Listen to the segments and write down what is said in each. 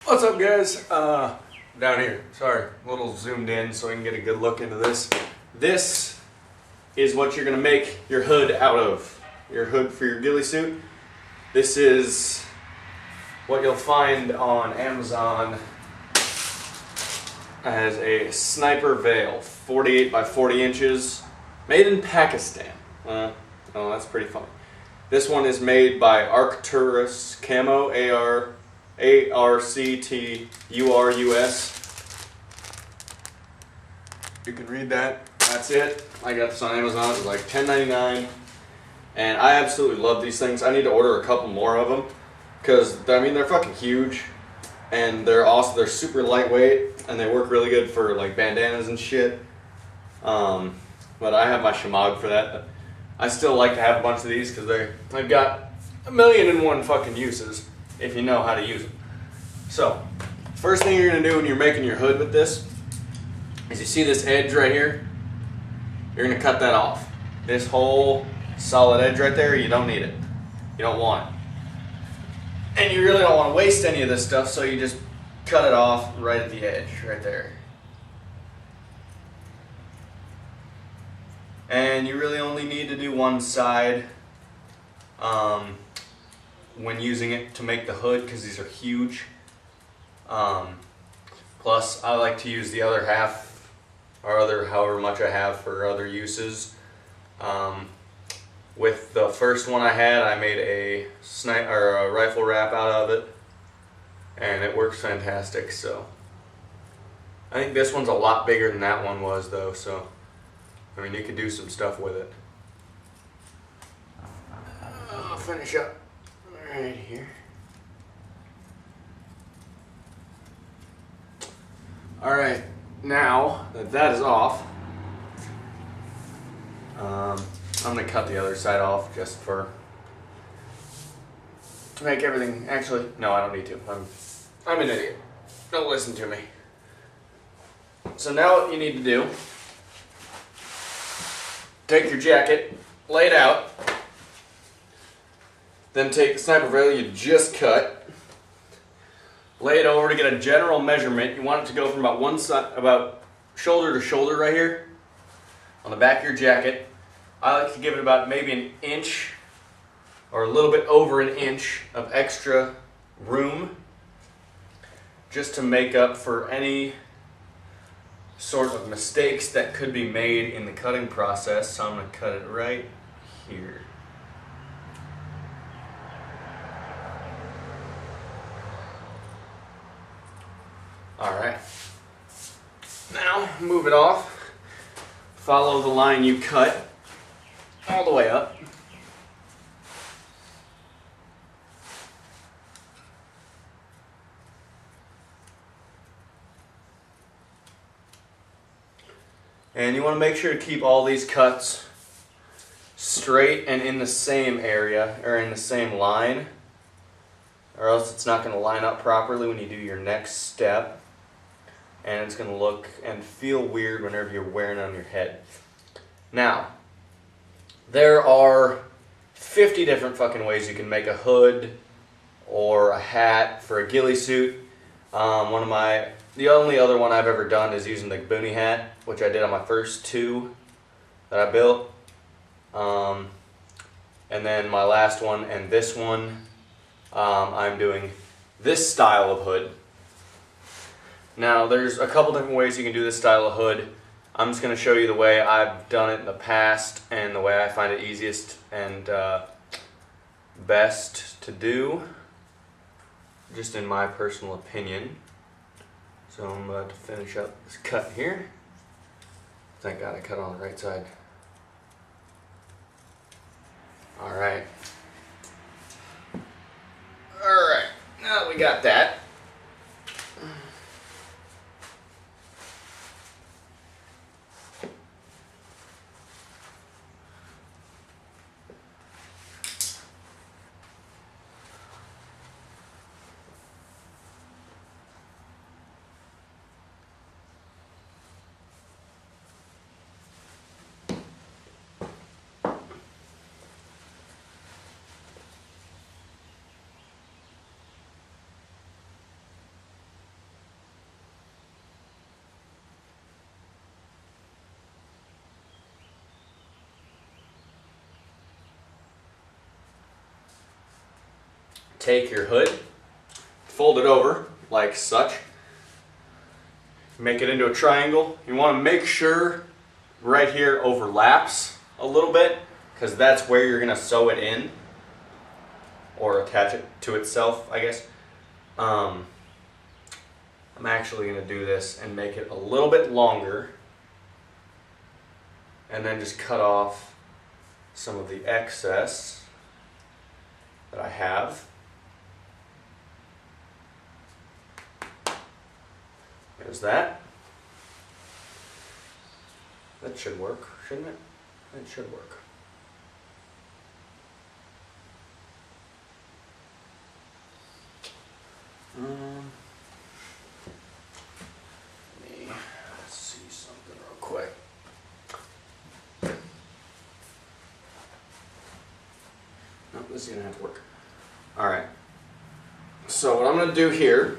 What's up, guys? Down here. Sorry, a little zoomed in so we can get a good look into this. This is what you're gonna make your hood out of. Your hood for your ghillie suit. This is what you'll find on Amazon as a sniper veil, 48 by 40 inches, made in Pakistan. Oh, that's pretty funny. This one is made by Arcturus Camo, ARCTURUS. You can read that. That's it. I got this on Amazon. It was like $10.99. And I absolutely love these things. I need to order a couple more of them. Because, I mean, they're fucking huge. And they're awesome. They're super lightweight. And they work really good for, like, bandanas and shit. But I have my shemagh for that. But I still like to have a bunch of these because they've got 1,000,001 fucking uses if you know how to use them. So, first thing you're going to do when you're making your hood with this is you see this edge right here? You're going to cut that off. This whole solid edge right there, you don't need it. You don't want it. And you really don't want to waste any of this stuff, so you just cut it off right at the edge, right there. And you really only need to do one side when using it to make the hood, because these are huge. Plus, I like to use the other half, or however much I have for other uses. With the first one I had, I made a rifle wrap out of it, and it works fantastic. So, I think this one's a lot bigger than that one was, though. So, I mean, you could do some stuff with it. I'll finish up right here. Alright, now that that is off, I'm going to cut the other side off just to make everything, actually, no, I don't need to. I'm an idiot. Don't listen to me. So now what you need to do, take your jacket, lay it out, then take the sniper veil you just cut, lay it over to get a general measurement. You want it to go from about one side, about shoulder to shoulder right here on the back of your jacket. I like to give it about maybe an inch or a little bit over an inch of extra room just to make up for any sort of mistakes that could be made in the cutting process. So I'm going to cut it right here. Alright, now move it off, follow the line you cut all the way up. And you want to make sure to keep all these cuts straight and in the same area, or in the same line, or else it's not going to line up properly when you do your next step. And it's going to look and feel weird whenever you're wearing it on your head. Now, there are 50 different fucking ways you can make a hood or a hat for a ghillie suit. The only other one I've ever done is using the boonie hat, which I did on my first two that I built. And then my last one and this one, I'm doing this style of hood. Now, there's a couple different ways you can do this style of hood. I'm just going to show you the way I've done it in the past and the way I find it easiest and best to do, just in my personal opinion. So I'm about to finish up this cut here. Thank God I cut on the right side. Alright. Alright, now that we got that, take your hood, fold it over like such, make it into a triangle. You want to make sure right here overlaps a little bit, because that's where you're going to sew it in or attach it to itself, I guess. I'm actually going to do this and make it a little bit longer, and then just cut off some of the excess that I have. There's that. That should work, shouldn't it? It should work. Let me see something real quick. No, this is gonna have to work. Alright. So what I'm gonna do here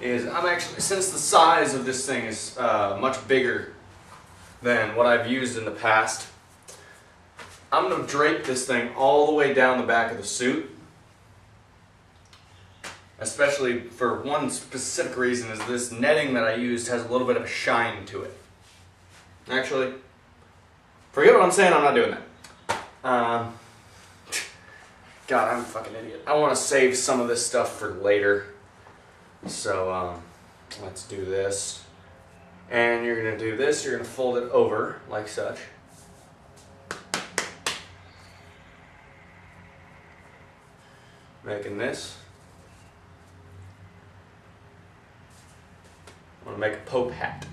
is I'm actually, since the size of this thing is much bigger than what I've used in the past, I'm gonna drape this thing all the way down the back of the suit. Especially for one specific reason, is this netting that I used has a little bit of a shine to it. Actually, forget what I'm saying, I'm not doing that. God, I'm a fucking idiot. I want to save some of this stuff for later. So, let's do this. And you're going to do this, you're going to fold it over like such. Making this. I'm going to make a Pope hat.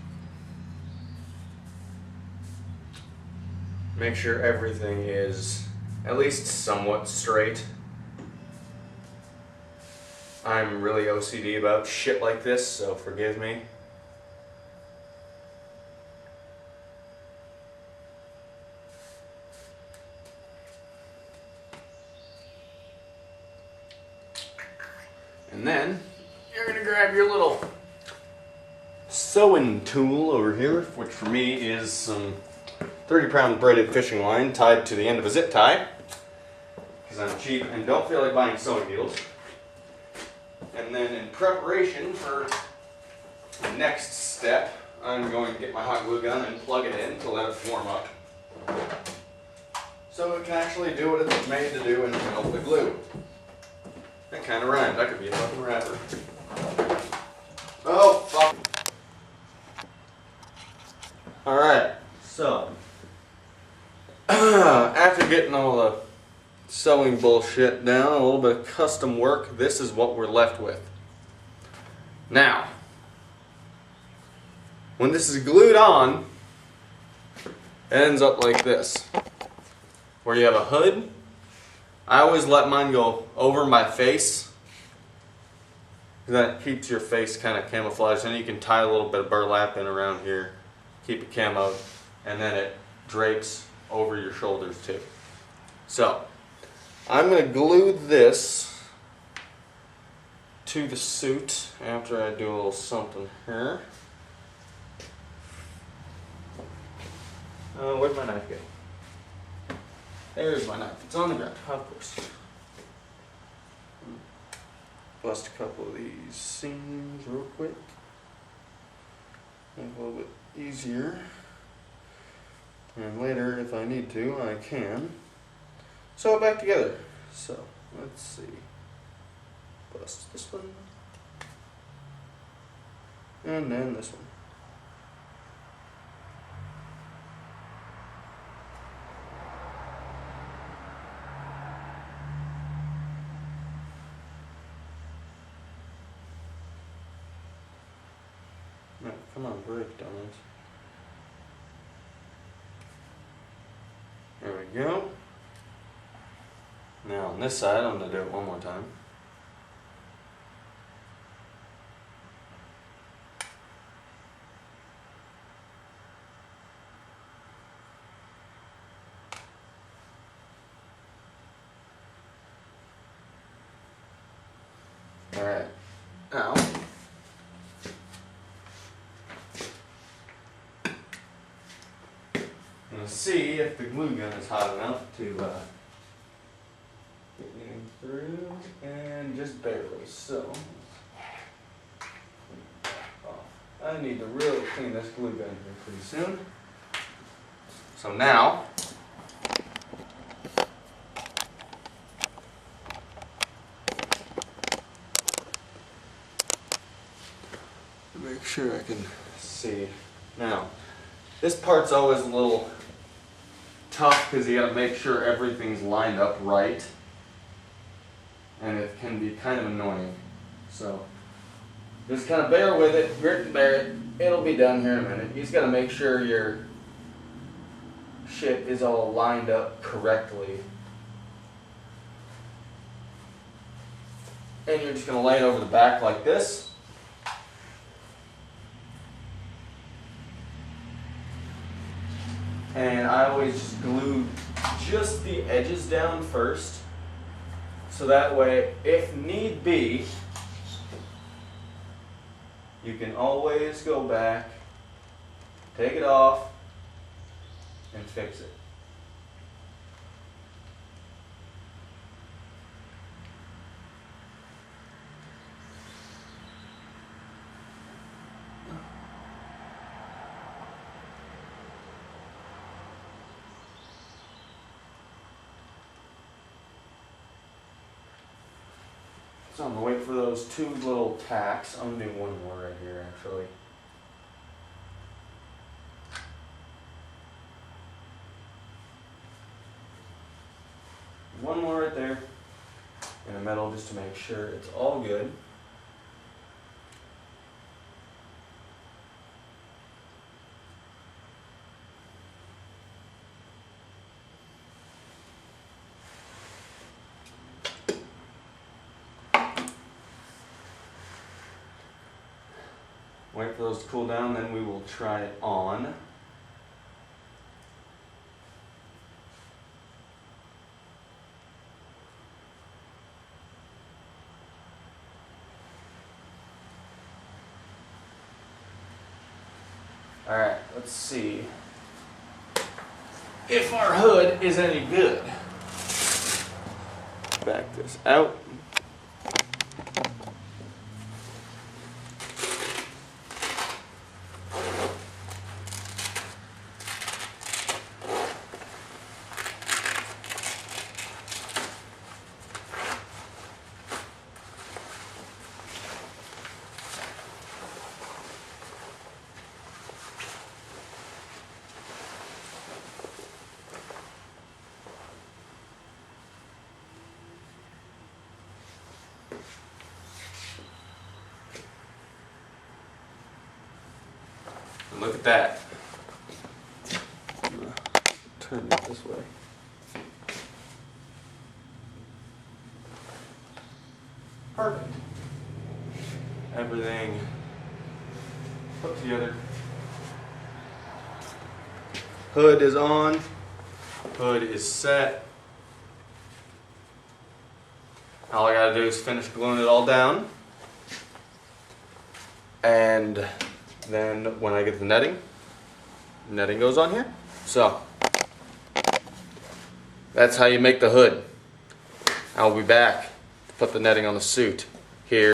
Make sure everything is at least somewhat straight. I'm really OCD about shit like this, so forgive me. And then you're going to grab your little sewing tool over here, which for me is some 30-pound braided fishing line tied to the end of a zip tie, because I'm cheap and don't feel like buying sewing needles. And then in preparation for the next step, I'm going to get my hot glue gun and plug it in to let it warm up, so it can actually do what it's made to do and melt the glue. That kind of rhymed. I could be a fucking rapper. Oh, fuck. Alright, so after getting all the sewing bullshit down, a little bit of custom work, this is what we're left with. Now, when this is glued on, it ends up like this, where you have a hood. I always let mine go over my face, that keeps your face kind of camouflaged, and you can tie a little bit of burlap in around here, keep it camoed, and then it drapes over your shoulders too. So, I'm going to glue this to the suit after I do a little something here. Where'd my knife go? There's my knife. It's on the ground, of course. Bust a couple of these seams real quick. Make it a little bit easier. And later, if I need to, I can sew it back together. So, let's see. Bust this one. And then this one. No, come on, break, dumbass. There we go. Now on this side, I'm going to do it one more time. Alright, now I'm going to see if the glue gun is hot enough to get me through and just barely. So I need to really clean this glue gun here pretty soon. So now make sure I can see. Now, this part's always a little tough because you got to make sure everything's lined up right, and it can be kind of annoying. So just kind of bear with it, grit and bear it. It'll be done here in a minute. You just got to make sure your shit is all lined up correctly. And you're just going to lay it over the back like this. And I always just glue just the edges down first, so that way, if need be, you can always go back, take it off, and fix it. So I'm going to wait for those two little tacks. I'm going to do one more right here actually. One more right there in the middle just to make sure it's all good. Wait for those to cool down, then we will try it on. Alright, let's see if our hood is any good. Back this out. Look at that. Turn it this way. Perfect. Everything put together. Hood is on. Hood is set. All I gotta do is finish gluing it all down. And then when I get the netting goes on here. So that's how you make the hood. I'll be back to put the netting on the suit.